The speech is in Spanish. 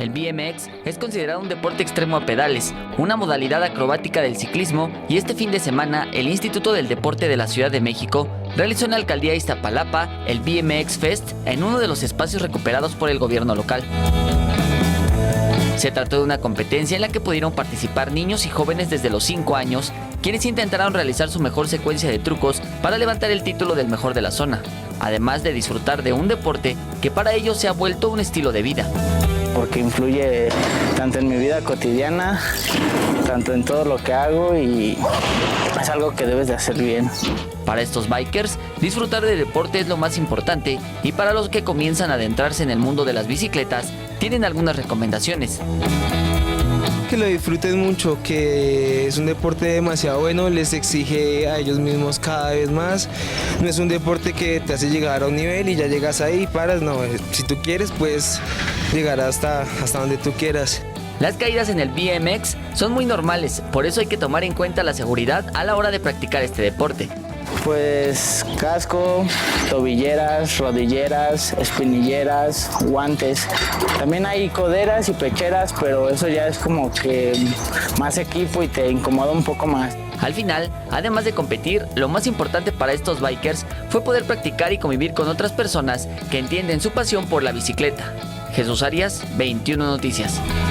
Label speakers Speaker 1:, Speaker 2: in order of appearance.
Speaker 1: El BMX es considerado un deporte extremo a pedales, una modalidad acrobática del ciclismo, y este fin de semana el Instituto del Deporte de la Ciudad de México realizó en la alcaldía de Iztapalapa el BMX Fest en uno de los espacios recuperados por el gobierno local. Se trató de una competencia en la que pudieron participar niños y jóvenes desde los 5 años, quienes intentaron realizar su mejor secuencia de trucos para levantar el título del mejor de la zona, además de disfrutar de un deporte que para ellos se ha vuelto un estilo de vida.
Speaker 2: Porque influye tanto en mi vida cotidiana, tanto en todo lo que hago, y es algo que debes de hacer bien.
Speaker 1: Para estos bikers, disfrutar de deporte es lo más importante, y para los que comienzan a adentrarse en el mundo de las bicicletas, tienen algunas recomendaciones.
Speaker 3: Que lo disfruten mucho, que es un deporte demasiado bueno, les exige a ellos mismos cada vez más. No es un deporte que te hace llegar a un nivel y ya llegas ahí y paras, no, si tú quieres puedes llegar hasta donde tú quieras.
Speaker 1: Las caídas en el BMX son muy normales, por eso hay que tomar en cuenta la seguridad a la hora de practicar este deporte.
Speaker 2: Pues casco, tobilleras, rodilleras, espinilleras, guantes. También hay coderas y pecheras, pero eso ya es como que más equipo y te incomoda un poco más.
Speaker 1: Al final, además de competir, lo más importante para estos bikers fue poder practicar y convivir con otras personas que entienden su pasión por la bicicleta. Jesús Arias, 21 Noticias.